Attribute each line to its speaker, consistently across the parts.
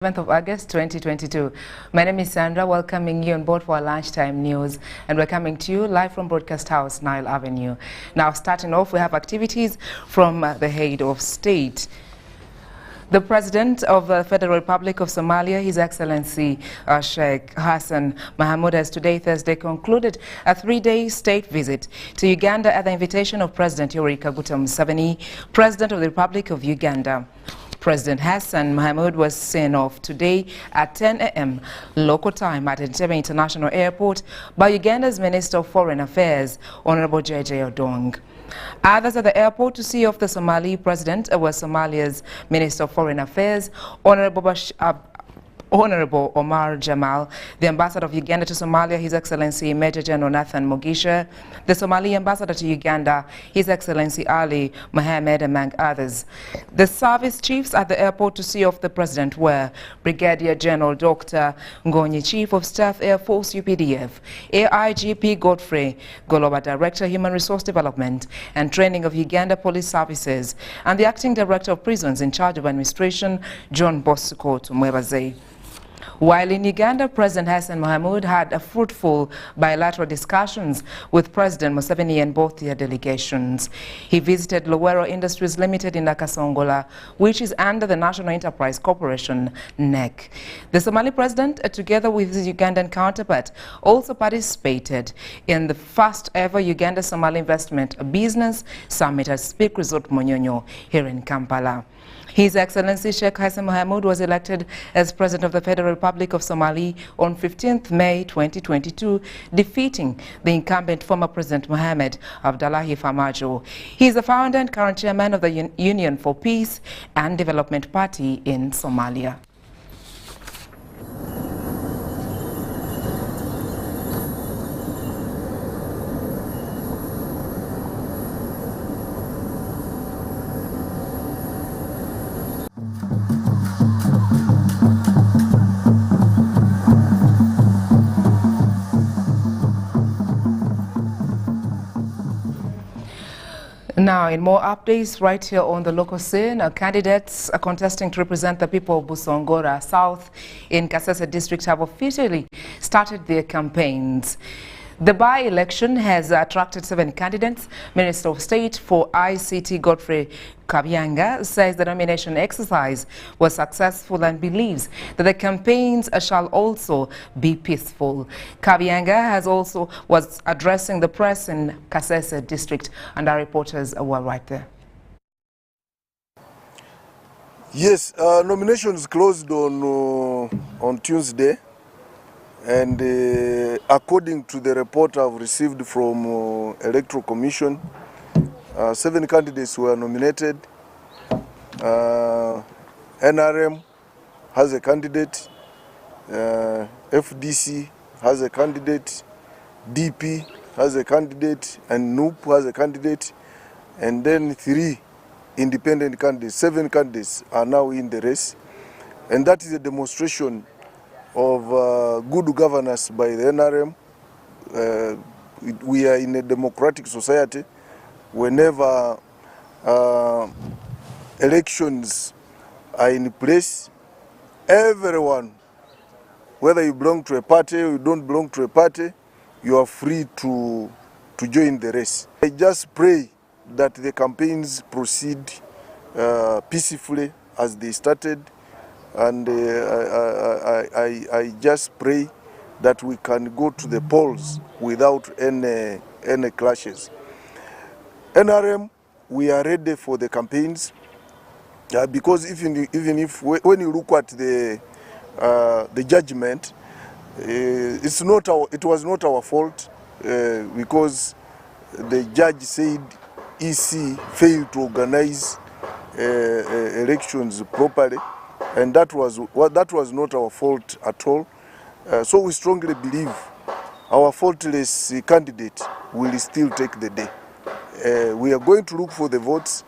Speaker 1: 7th of August 2022. My name is Sandra, welcoming you on board for our lunchtime news, and we're coming to you live from Broadcast House, Nile Avenue. Now, starting off, we have activities from the head of state. The President of the Federal Republic of Somalia, His Excellency Sheikh Hassan Mohamud, has today, Thursday, concluded a three-day state visit to Uganda at the invitation of President Yoweri Kaguta Museveni, President of the Republic of Uganda. President Hassan Mohamud was sent off today at 10 a.m. local time at Entebbe International Airport by Uganda's Minister of Foreign Affairs, Honorable J.J. Odong. Others at the airport to see off the Somali president were Somalia's Minister of Foreign Affairs, Honorable Omar Jamal, the Ambassador of Uganda to Somalia, His Excellency Major General Nathan Mugisha, the Somali Ambassador to Uganda, His Excellency Ali Mohammed, among others. The service chiefs at the airport to see off the president were Brigadier General Dr. Ngonyi, Chief of Staff, Air Force UPDF, AIGP Godfrey Goloba, Director Human Resource Development and Training of Uganda Police Services, and the Acting Director of Prisons in charge of administration, John Bosco Tumwebaze. While in Uganda, President Hassan Mohamud had fruitful bilateral discussions with President Museveni and both their delegations. He visited Lowero Industries Limited in Nakasongola, which is under the National Enterprise Corporation, NEC. The Somali president, together with his Ugandan counterpart, also participated in the first ever Uganda-Somali Investment Business Summit at Speak Resort Munyonyo here in Kampala. His Excellency Sheikh Hassan Mohamud was elected as President of the Federal Republic of Somalia on 15th May 2022, defeating the incumbent former President Mohamed Abdullahi Farmajo. He is the founder and current chairman of the Union for Peace and Development Party in Somalia. Now, in more updates right here on the local scene, candidates contesting to represent the people of Busongora South in Kasese district have officially started their campaigns. The by-election has attracted 7 candidates. Minister of State for ICT Godfrey Kabyanga says the nomination exercise was successful and believes that the campaigns shall also be peaceful. Kabyanga was addressing the press in Kasese district, and our reporters were right there.
Speaker 2: Yes, nominations closed on Tuesday. And according to the report I've received from Electoral Commission, 7 candidates were nominated. NRM has a candidate, FDC has a candidate, DP has a candidate, and NUP has a candidate, and then 3 independent candidates. 7 candidates are now in the race, and that is a demonstration of good governance by the NRM. We are in a democratic society. Whenever elections are in place, everyone, whether you belong to a party or you don't belong to a party, you are free to join the race. I just pray that the campaigns proceed peacefully as they started. And I just pray that we can go to the polls without any clashes. NRM, we are ready for the campaigns because even if when you look at the judgment, it was not our fault because the judge said EC failed to organize elections properly. And that was not our fault at all. So we strongly believe our faultless candidate will still take the day. We are going to look for the votes.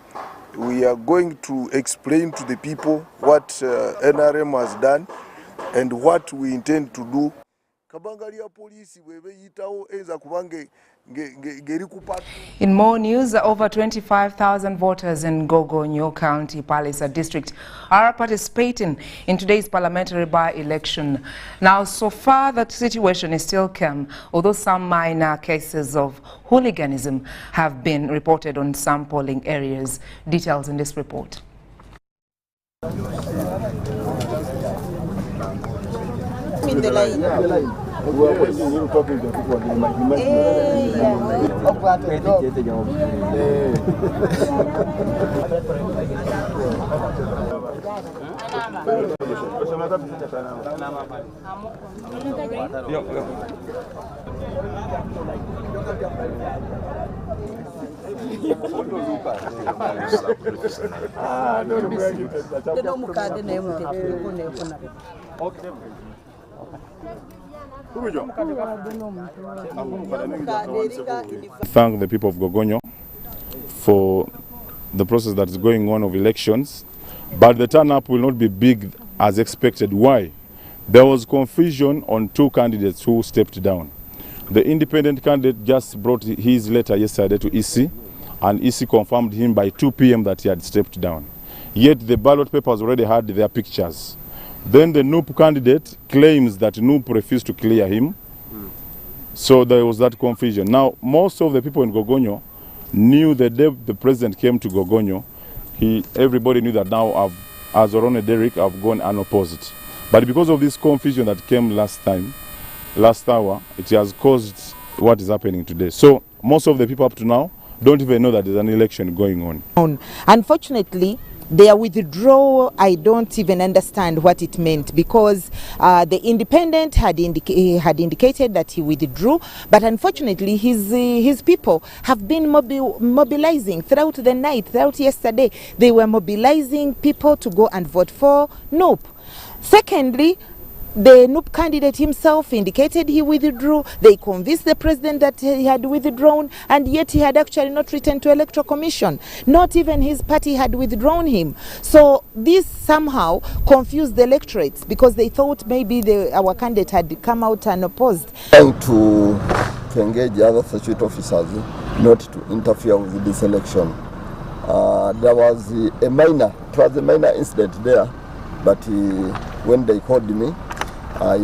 Speaker 2: We are going to explain to the people what NRM has done and what we intend to do
Speaker 1: In more news, over 25,000 voters in Gogonyo County, Palisa District are participating in today's parliamentary by-election. Now, so far, the situation is still calm, although some minor cases of hooliganism have been reported on some polling areas. Details in this report.
Speaker 3: Thank the people of Gogonyo for the process that is going on of elections, but the turn-up will not be big as expected. Why? There was confusion on two candidates who stepped down. The independent candidate just brought his letter yesterday to EC, and EC confirmed him by 2 p.m. that he had stepped down. Yet the ballot papers already had their pictures. Then the NUP candidate claims that NUP refused to clear him. So there was that confusion. Now, most of the people in Gogonyo knew the day the president came to Gogonyo, everybody knew that now as Orone Derrick, I've gone unopposed. But because of this confusion that came last hour, it has caused what is happening today. So most of the people up to now don't even know that there's an election going on.
Speaker 4: Unfortunately, their withdrawal, I don't even understand what it meant, because the independent had indicated that he withdrew, but unfortunately his people have been mobilizing throughout the night, throughout yesterday. They were mobilizing people to go and vote for NUP. Secondly, the NUP candidate himself indicated he withdrew. They convinced the president that he had withdrawn, and yet he had actually not returned to Electoral Commission. Not even his party had withdrawn him. So this somehow confused the electorates, because they thought maybe our candidate had come out unopposed.
Speaker 5: Trying to engage the other statutory officers not to interfere with this election. There was a minor incident there, but when they called me, I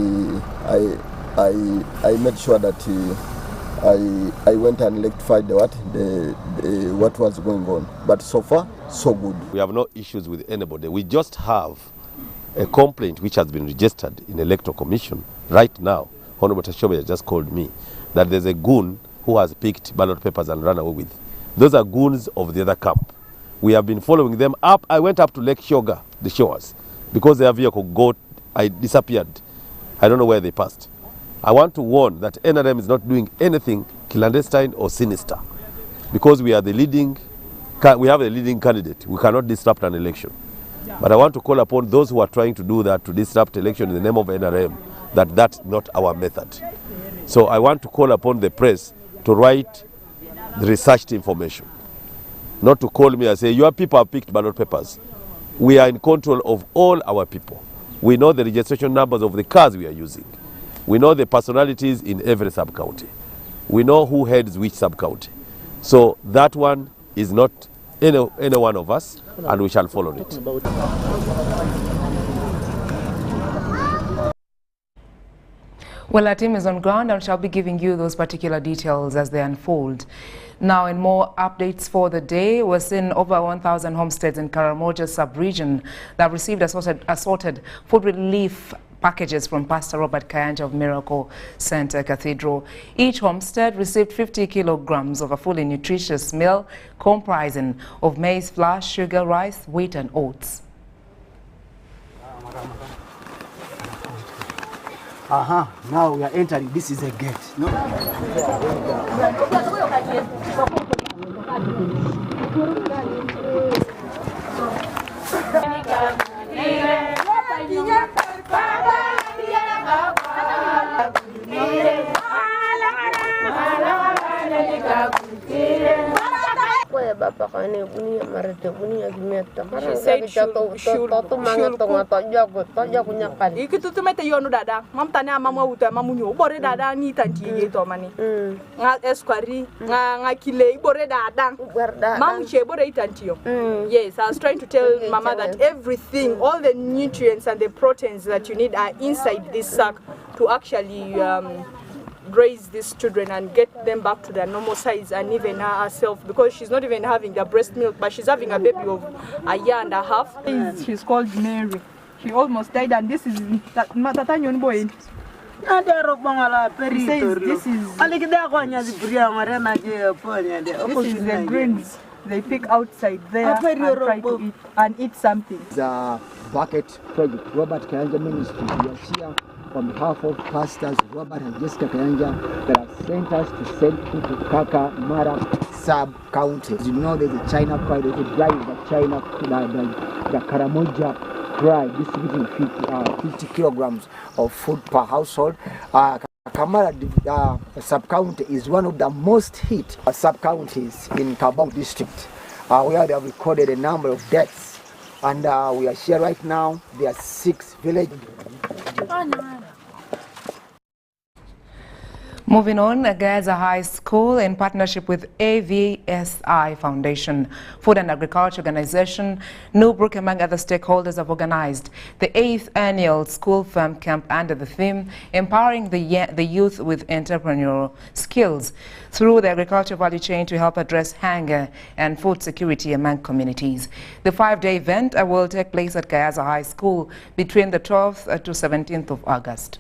Speaker 5: made sure that I went and rectified what was going on. But so far, so good.
Speaker 6: We have no issues with anybody. We just have a complaint which has been registered in Electoral Commission right now. Honorable Tashobe just called me that there's a goon who has picked ballot papers and run away with. Those are goons of the other camp. We have been following them up. I went up to Lake Shoga, the shores, because their vehicle disappeared. I don't know where they passed. I want to warn that NRM is not doing anything clandestine or sinister, because we have a leading candidate. We cannot disrupt an election. But I want to call upon those who are trying to do that, to disrupt election in the name of NRM, that that's not our method. So I want to call upon the press to write the researched information, not to call me and say, your people have picked ballot papers. We are in control of all our people. We know the registration numbers of the cars we are using. We know the personalities in every sub-county. We know who heads which sub-county. So that one is not any one of us, and we shall follow it.
Speaker 1: Well, our team is on ground and shall be giving you those particular details as they unfold. Now, in more updates for the day, we're seeing over 1,000 homesteads in Karamoja sub-region that received assorted food relief packages from Pastor Robert Kayanja of Miracle Center Cathedral. Each homestead received 50 kilograms of a fully nutritious meal comprising of maize flour, sugar, rice, wheat, and oats.
Speaker 7: Now we are entering. This is a gate. No?
Speaker 8: Yes, I was trying to tell Mama that everything, all the nutrients and the proteins that you need are inside this sack to actually raise these children and get them back to their normal size, and even her herself, because she's not even having the breast milk, but she's having a baby of a year and a half. She's called Mary. She almost died, and this is Matatanyon boy. This is the greens they pick outside there and try to eat and eat something.
Speaker 7: The bucket project, Robert Kayanja Ministry, we are here on behalf of pastors Robert and Jessica Kayanja that have sent us to send to Kaka Mara sub-county. You know there's a China pride, there's a drive that China, the Karamoja pride, distributing 50 kilograms of food per household. Kamara sub-county is one of the most hit sub-counties in Kabong district, where they have recorded a number of deaths. And we are here right now, there are 6 villages.
Speaker 1: Moving on, Gaza High School, in partnership with AVSI Foundation, Food and Agriculture Organization, Newbrook, among other stakeholders, have organized the 8th annual school farm camp under the theme, Empowering the Youth with Entrepreneurial Skills through the agriculture value chain to help address hunger and food security among communities. The 5-day event will take place at Gaza High School between the 12th to 17th of August.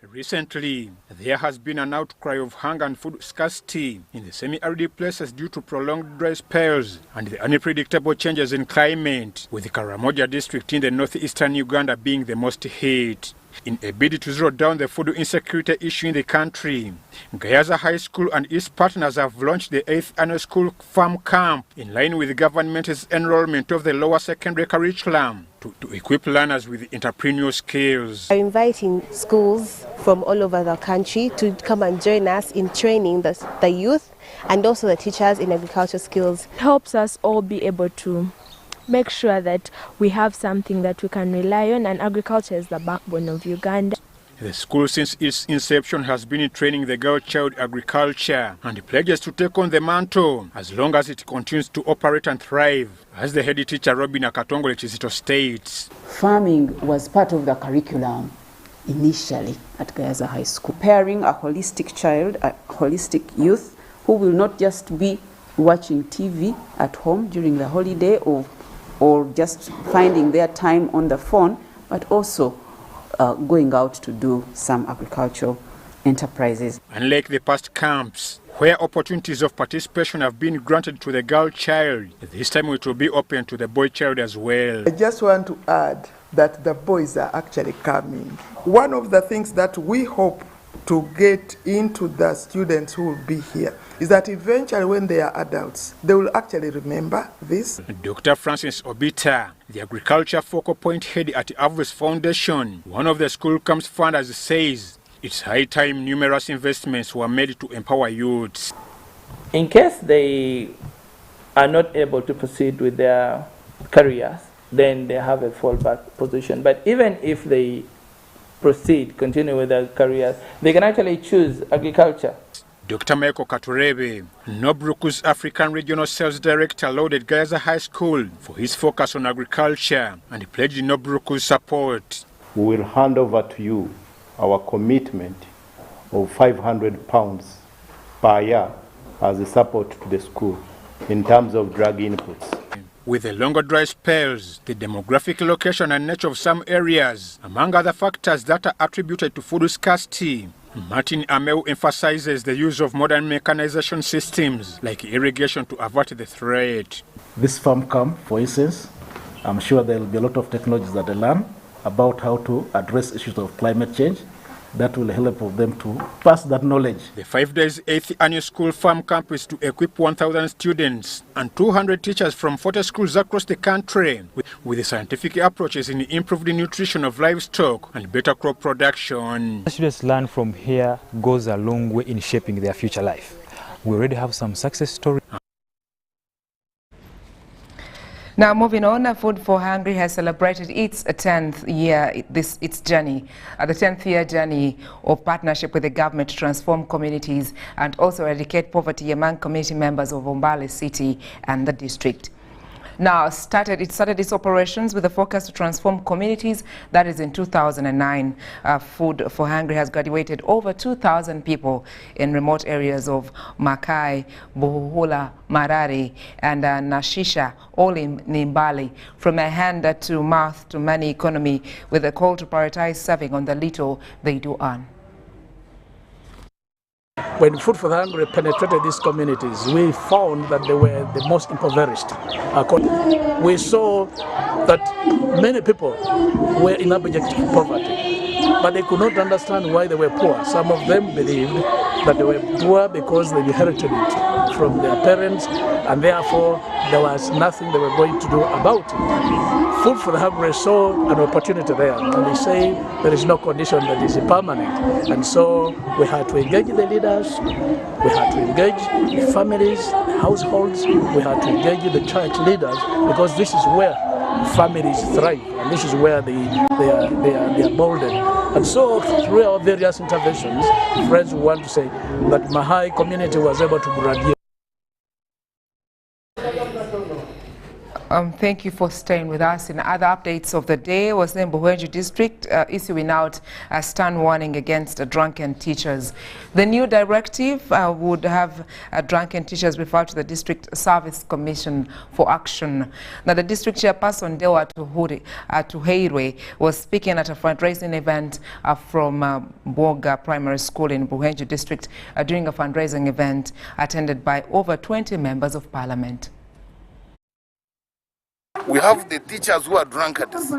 Speaker 9: Recently, there has been an outcry of hunger and food scarcity in the semi-arid places due to prolonged dry spells and the unpredictable changes in climate, with the Karamoja district in the northeastern Uganda being the most hit. In a bid to zero down the food insecurity issue in the country, Gaza High School and its partners have launched the 8th annual school farm camp in line with the government's enrollment of the lower secondary curriculum to equip learners with entrepreneurial skills.
Speaker 10: I'm inviting schools from all over the country to come and join us in training the youth and also the teachers in agriculture skills.
Speaker 11: It helps us all be able to make sure that we have something that we can rely on, and agriculture is the backbone of Uganda.
Speaker 9: The school since its inception has been training the girl child agriculture and pledges to take on the mantle as long as it continues to operate and thrive, as the head teacher Robin Akatongole Chizito states.
Speaker 12: Farming was part of the curriculum initially at Gaza High School. Preparing a holistic child, a holistic youth who will not just be watching TV at home during the holiday or just finding their time on the phone, but also going out to do some agricultural enterprises.
Speaker 9: Unlike the past camps, where opportunities of participation have been granted to the girl child, this time it will be open to the boy child as well.
Speaker 13: I just want to add that the boys are actually coming. One of the things that we hope to get into the students who will be here is that eventually when they are adults, they will actually remember this.
Speaker 9: Dr. Francis Obita, the agriculture focal point head at Avos Foundation, one of the school camps funders, says it's high time numerous investments were made to empower youths.
Speaker 14: In case they are not able to proceed with their careers, then they have a fallback position. But even if they continue with their careers, they can actually choose agriculture.
Speaker 9: Dr. Michael Katurebe, Nobruku's African Regional Sales Director, lauded Gaza High School for his focus on agriculture and pledged Nobruku's support.
Speaker 15: We will hand over to you our commitment of £500 per year as a support to the school in terms of drug inputs.
Speaker 9: With the longer dry spells, the demographic location and nature of some areas, among other factors that are attributed to food scarcity, Martin Ameu emphasizes the use of modern mechanization systems like irrigation to avert the threat.
Speaker 16: This farm camp, for instance, I'm sure there will be a lot of technologies that they learn about how to address issues of climate change. that will help of them to pass that knowledge.
Speaker 9: The 5 days 8th annual school farm camp is to equip 1,000 students and 200 teachers from 40 schools across the country with the scientific approaches in improved nutrition of livestock and better crop production.
Speaker 17: Students learn from here goes a long way in shaping their future life. We already have some success stories.
Speaker 1: Now moving on, Food for Hungry has celebrated its 10th year, its journey, the 10th year journey of partnership with the government to transform communities and also eradicate poverty among community members of Mbale City and the district. Now, it started its operations with a focus to transform communities. That is in 2009. Food for Hungry has graduated over 2,000 people in remote areas of Makai, Buhuhula, Marari, and Nashisha, all in Mbale, from a hand to mouth to money economy, with a call to prioritize serving on the little they do earn.
Speaker 16: When Food for the Hungry penetrated these communities, we found that they were the most impoverished. We saw that many people were in abject poverty, but they could not understand why they were poor. Some of them believed that they were poor because they inherited it from their parents, and therefore there was nothing they were going to do about it. Food for the Hungry saw an opportunity there, and they say there is no condition that is permanent. And so we had to engage the leaders, we had to engage the families, households, we had to engage the church leaders, because this is where families thrive, and this is where they are molded. And so through our various interventions, friends want to say that Mahai community was able to graduate.
Speaker 1: Thank you for staying with us. In other updates of the day, was in Buhenju district issuing out a stern warning against drunken teachers. The new directive would have drunken teachers referred to the District Service Commission for action. Now, the district chairperson, Dewa Tuheirwe, was speaking at a fundraising event from Boga Primary School in Buhenju district during a fundraising event attended by over 20 members of parliament.
Speaker 18: We have the teachers who are drunkards.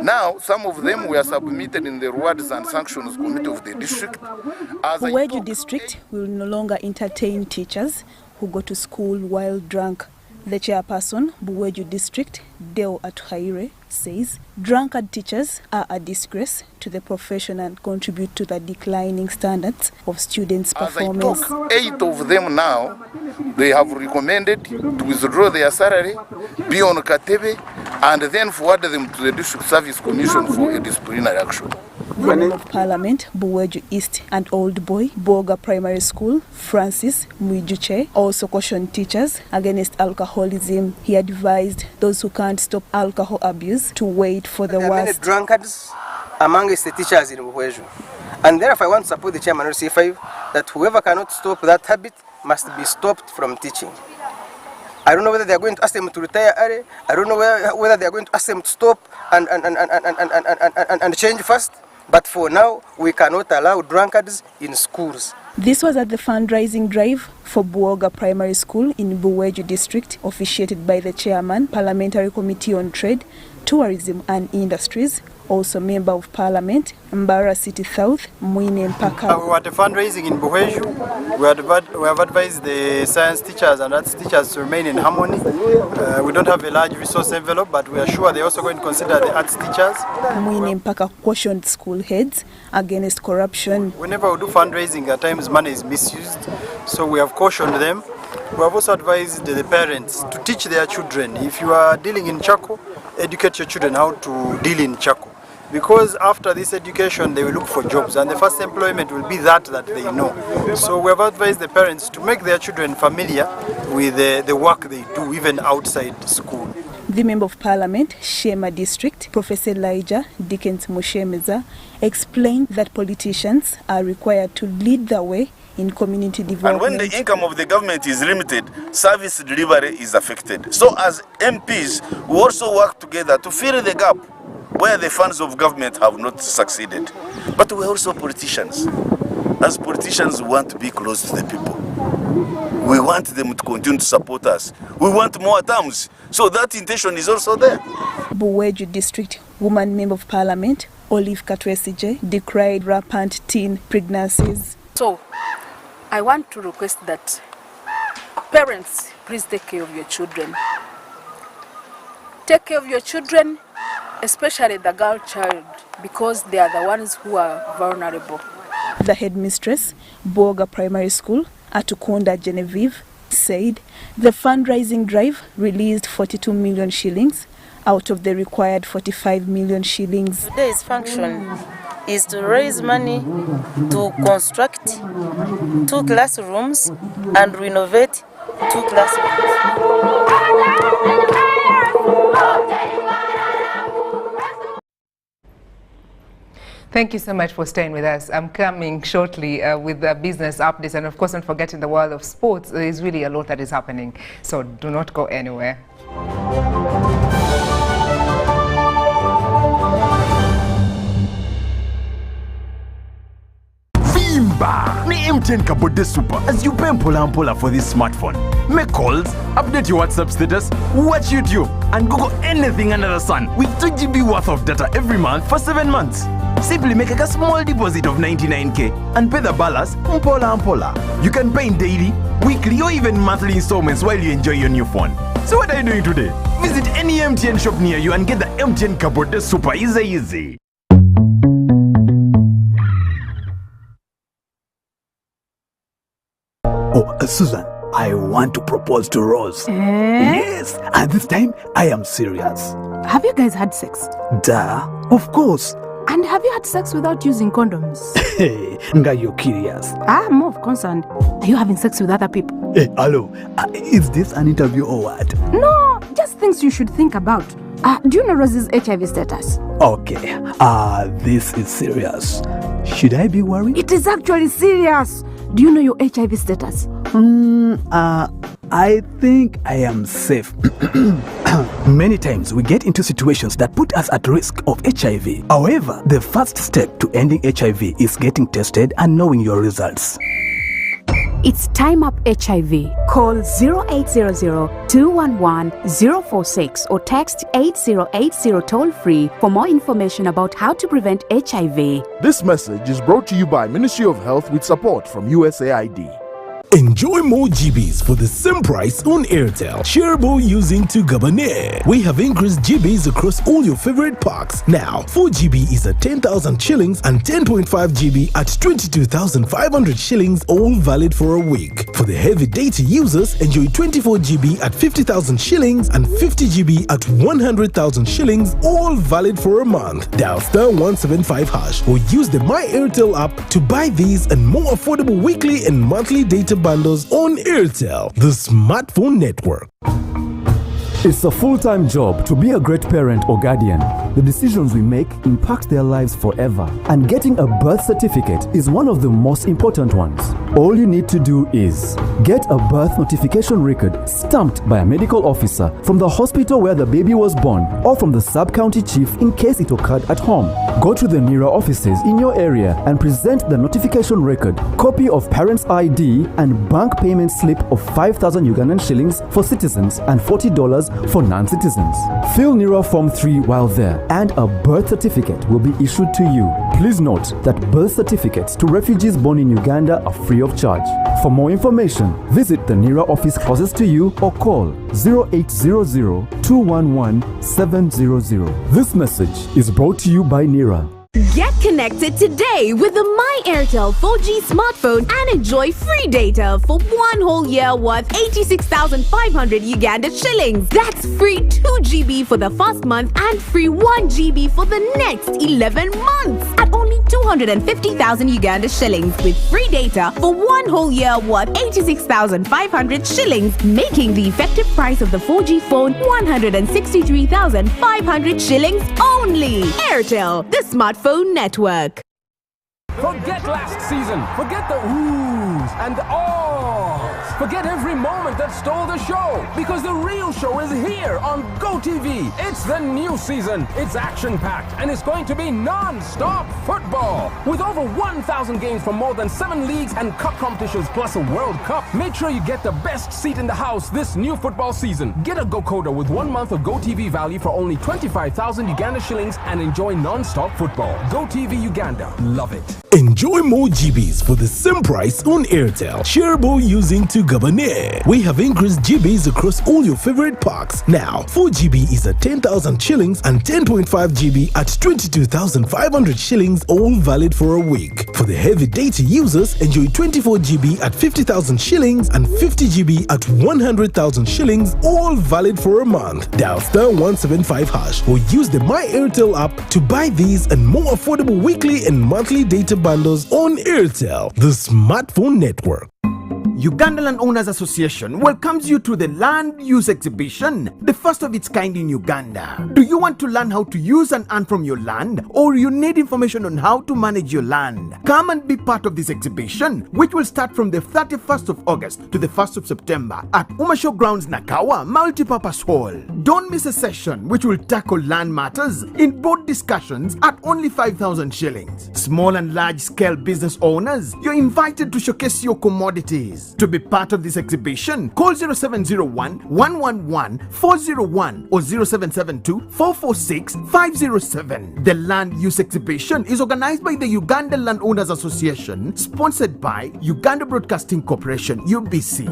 Speaker 18: Now, some of them were submitted in the Rewards and Sanctions Committee of the district.
Speaker 19: Buwenju district will no longer entertain teachers who go to school while drunk. The chairperson, Buwenju district, Deo Atuhaire, says drunkard teachers are a disgrace to the profession and contribute to the declining standards of students' performance.
Speaker 18: As I talk, 8 of them now, they have recommended to withdraw their salary, be on Katebe, and then forward them to the District Service Commission for a disciplinary action.
Speaker 19: The Member of Parliament, Buwenju East and Old Boy, Boga Primary School, Francis Mwijuche, also cautioned teachers against alcoholism. He advised those who can't stop alcohol abuse to wait for the worst.
Speaker 20: There are many drunkards amongst the teachers in Buwenju. And therefore I want to support the chairman of C5 that whoever cannot stop that habit must be stopped from teaching. I don't know whether they are going to ask them to retire early. I don't know whether they are going to ask them to stop and change fast. But for now, we cannot allow drunkards in schools.
Speaker 19: This was at the fundraising drive for Buoga Primary School in Buwenju district, officiated by the chairman, Parliamentary Committee on Trade, Tourism and Industries, also Member of Parliament, Mbara City South, Mwine Mpaka.
Speaker 21: We were at a fundraising in Buwenju. We have advised the science teachers and arts teachers to remain in harmony. We don't have a large resource envelope, but we are sure they're also going to consider the arts teachers.
Speaker 19: Mwine Mpaka cautioned school heads against corruption.
Speaker 21: Whenever we do fundraising, at times money is misused, so we have cautioned them. We have also advised the parents to teach their children. If you are dealing in Chako, educate your children how to deal in Chako. Because after this education, they will look for jobs, and the first employment will be that they know. So we have advised the parents to make their children familiar with the work they do, even outside school.
Speaker 19: The Member of Parliament, Shema District, Professor Elijah Dickens Mushemeza, explained that politicians are required to lead the way in community development.
Speaker 22: And when the income of the government is limited, service delivery is affected. So as MPs, we also work together to fill the gap where the funds of government have not succeeded. But we're also politicians. As politicians, we want to be close to the people. We want them to continue to support us. We want more terms. So that intention is also there.
Speaker 19: Buwenju District Woman Member of Parliament Olive Katwesije decried rampant teen pregnancies.
Speaker 2: So, I want to request that parents, please take care of your children. Take care of your children, especially the girl child, because they are the ones who are vulnerable.
Speaker 19: The headmistress, Boga Primary School, Atukunda Genevieve, said the fundraising drive released 42 million shillings out of the required 45 million shillings.
Speaker 3: Today's function is to raise money to construct 2 classrooms and renovate 2 classrooms.
Speaker 1: Thank you so much for staying with us. I'm coming shortly with the business updates, and of course, don't forget in the world of sports, there is really a lot that is happening. So do not go anywhere.
Speaker 23: Vimba! Ni MTN Kahude Super as you pay mpola for this smartphone. Make calls, update your WhatsApp status, watch YouTube, and Google anything under the sun with 2 GB worth of data every month for 7 months. Simply make a small deposit of 99k and pay the balance mpola. You can pay in daily, weekly, or even monthly installments while you enjoy your new phone. So what are you doing today? Visit any MTN shop near you and get the MTN Kahude Super easy.
Speaker 24: Oh, Susan, I want to propose to Rose. Yes, and this time I am serious.
Speaker 25: Have you guys had sex?
Speaker 24: Duh, of course.
Speaker 25: And have you had sex without using condoms?
Speaker 24: Hey, Nga, you're curious.
Speaker 25: I'm more concerned. Are you having sex with other people?
Speaker 24: Hey, hello, is this an interview or what?
Speaker 25: No, just things you should think about. Do you know Rose's HIV status?
Speaker 24: Okay, this is serious. Should I be worried?
Speaker 25: It is actually serious. Do you know your HIV status?
Speaker 24: I think I am safe. Many times we get into situations that put us at risk of HIV. However, the first step to ending HIV is getting tested and knowing your results.
Speaker 25: It's Time Up HIV. Call 0800-211-046 or text 8080 toll-free for more information about how to prevent HIV.
Speaker 26: This message is brought to you by Ministry of Health with support from USAID.
Speaker 27: Enjoy more GBs for the same price on Airtel. Shareable using 2 Gabonais. We have increased GBs across all your favorite packs. Now, 4 GB is at 10,000 shillings and 10.5 GB at 22,500 shillings, all valid for a week. For the heavy data users, enjoy 24 GB at 50,000 shillings and 50 GB at 100,000 shillings, all valid for a month. Dial *175# or use the My Airtel app to buy these and more affordable weekly and monthly data bundles on Airtel, the smartphone network.
Speaker 28: It's a full-time job to be a great parent or guardian. The decisions we make impact their lives forever, and getting a birth certificate is one of the most important ones. All you need to do is get a birth notification record stamped by a medical officer from the hospital where the baby was born or from the sub-county chief in case it occurred at home. Go to the NERA offices in your area and present the notification record, copy of parent's ID, and bank payment slip of 5,000 Ugandan shillings for citizens and $40 for non-citizens. Fill NERA Form 3 while there, and a birth certificate will be issued to you. Please note that birth certificates to refugees born in Uganda are free of charge. For more information, visit the NERA office closest to you or call 0800-211-700. This message is brought to you by NERA.
Speaker 29: Get connected today with the My Airtel 4G smartphone and enjoy free data for 1 whole year worth 86,500 Uganda shillings. That's free 2 GB for the first month and free 1 GB for the next 11 months at only 250,000 Uganda shillings with free data for 1 whole year worth 86,500 shillings, making the effective price of the 4G phone 163,500 shillings only. Airtel, the smartphone network.
Speaker 30: Forget last season. Forget the oohs and the ahs. Forget every moment that stole the show, because the real show is here on GoTV. It's the new season. It's action-packed and it's going to be non-stop football. With over 1,000 games from more than 7 leagues and cup competitions plus a World Cup, Make sure you get the best seat in the house this new football season. Get a GoCoder with 1 month of GoTV value for only 25,000 Uganda shillings and enjoy non-stop football. GoTV Uganda. Love it.
Speaker 27: Enjoy more GBs for the same price on Airtel. Shareable using to Gabonais. We have increased GBs across all your favorite packs. Now, 4 GB is at 10,000 shillings and 10.5 GB at 22,500 shillings, all valid for a week. For the heavy data users, enjoy 24 GB at 50,000 shillings and 50 GB at 100,000 shillings, all valid for a month. Dial *175# or use the My Airtel app to buy these and more affordable weekly and monthly data bundles on Airtel, the smartphone network.
Speaker 4: Uganda Land Owners Association welcomes you to the Land Use Exhibition, the first of its kind in Uganda. Do you want to learn how to use and earn from your land, or you need information on how to manage your land? Come and be part of this exhibition, which will start from the 31st of August to the 1st of September at Umasho Grounds, Nakawa Multipurpose Hall. Don't miss a session which will tackle land matters in board discussions at only 5,000 shillings. Small and large scale business owners, you're invited to showcase your commodities. To be part of this exhibition, call 0701 111 401 or 0772 446 507. The Land Use Exhibition is organized by the Uganda Land Owners Association, sponsored by Uganda Broadcasting Corporation, UBC.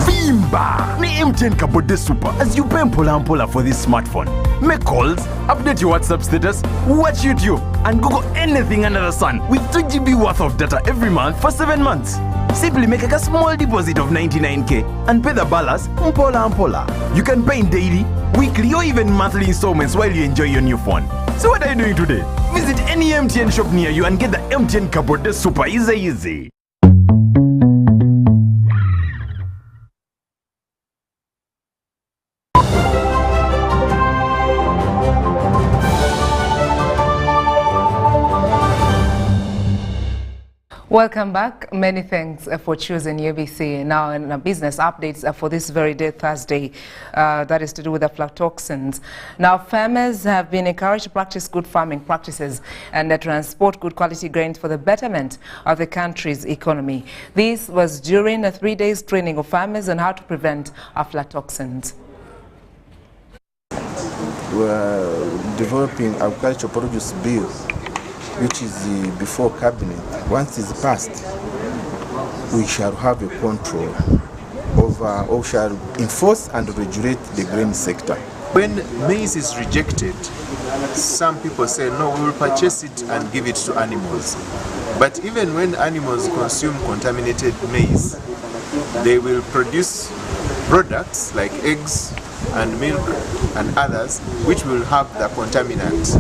Speaker 23: Vimba! Ni MTN Kahude Super as you pay mpola for this smartphone. Make calls, update your WhatsApp status, watch YouTube, and Google anything under the sun with 2 GB worth of data every month for 7 months. Simply make a small deposit of 99k and pay the balance mpola. You can pay in daily, weekly, or even monthly installments while you enjoy your new phone. So what are you doing today? Visit any MTN shop near you and get the MTN Kahude Super easy.
Speaker 1: Welcome back. Many thanks for choosing UBC. Now, in business updates for this very day, Thursday, that is to do with aflatoxins. Now, farmers have been encouraged to practice good farming practices and transport good quality grains for the betterment of the country's economy. This was during a 3-day training of farmers on how to prevent aflatoxins.
Speaker 5: We are developing agricultural produce bill, which is before cabinet. Once it's passed, we shall have a control over, or shall enforce and regulate the grain sector.
Speaker 6: When maize is rejected, some people say, no, we will purchase it and give it to animals. But even when animals consume contaminated maize, they will produce products like eggs and milk and others, which will have the contaminant.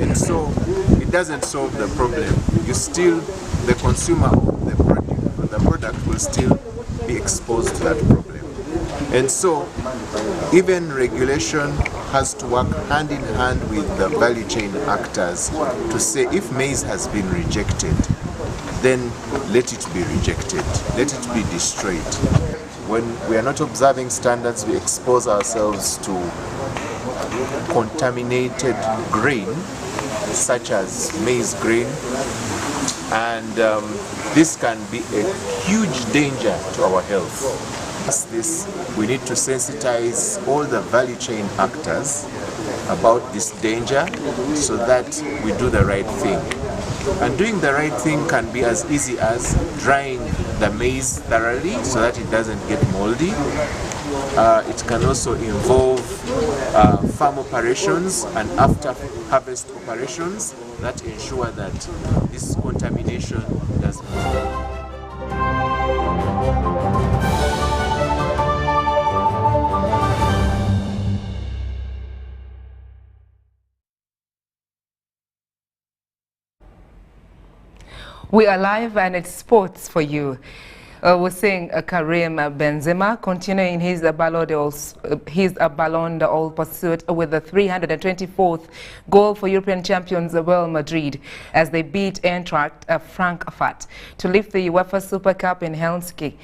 Speaker 6: And so it doesn't solve the problem. You still, the consumer of the product will still be exposed to that problem. And so even regulation has to work hand in hand with the value chain actors to say if maize has been rejected, then let it be rejected, let it be destroyed. When we are not observing standards, we expose ourselves to contaminated grain, such as maize grain, and this can be a huge danger to our health. This, we need to sensitize all the value chain actors about this danger so that we do the right thing. And doing the right thing can be as easy as drying the maize thoroughly so that it doesn't get moldy. It can also involve farm operations and after harvest operations that ensure that this contamination does not.
Speaker 1: We are live and it's sports for you. We're seeing Karim Benzema continuing his Ballon d'Or pursuit with the 324th goal for European champions Real Madrid as they beat Eintracht Frankfurt to lift the UEFA Super Cup in Helsinki.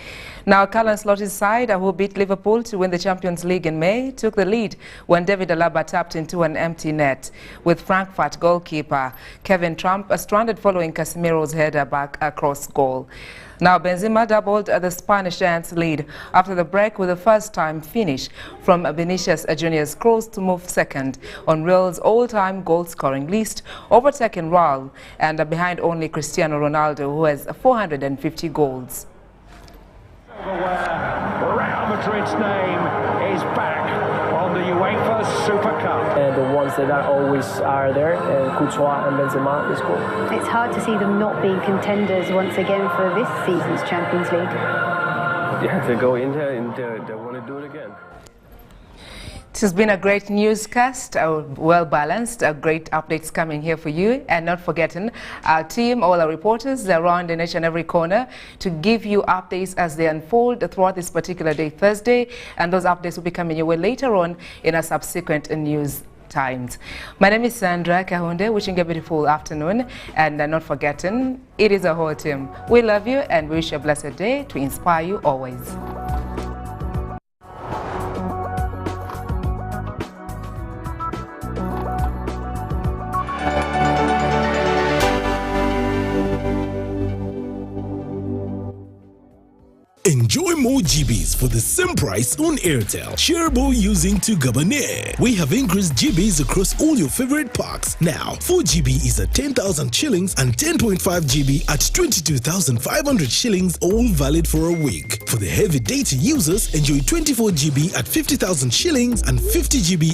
Speaker 1: Now, Carlo Ancelotti's side, who beat Liverpool to win the Champions League in May, took the lead when David Alaba tapped into an empty net, with Frankfurt goalkeeper Kevin Trump stranded following Casemiro's header back across goal. Now, Benzema doubled the Spanish Giants' lead after the break with a first-time finish from Vinicius Junior's cross to move second on Real's all-time goal-scoring list, overtaking Real and behind only Cristiano Ronaldo, who has 450 goals.
Speaker 7: Real Madrid's name is back on the UEFA Super Cup.
Speaker 8: And the ones that always are there, Courtois and Benzema, is cool.
Speaker 9: It's hard to see them not being contenders once again for this season's Champions League.
Speaker 8: Yeah, they go in there and they want to do it again.
Speaker 1: It has been a great newscast, well balanced, great updates coming here for you, and not forgetting our team, all our reporters, they're around in each and every corner to give you updates as they unfold throughout this particular day, Thursday, and those updates will be coming your way later on in a subsequent news times. My name is Sandra Kahude, wishing you a beautiful afternoon, and not forgetting, it is a whole team. We love you and wish you a blessed day to inspire you always.
Speaker 27: Enjoy more GBs for the same price on Airtel. Shareable using to Gabonais. We have increased GBs across all your favorite packs. Now, 4 GB is at 10,000 shillings and 10.5 GB at 22,500 shillings, all valid for a week. For the heavy data users, enjoy 24 GB at 50,000 shillings and 50 GB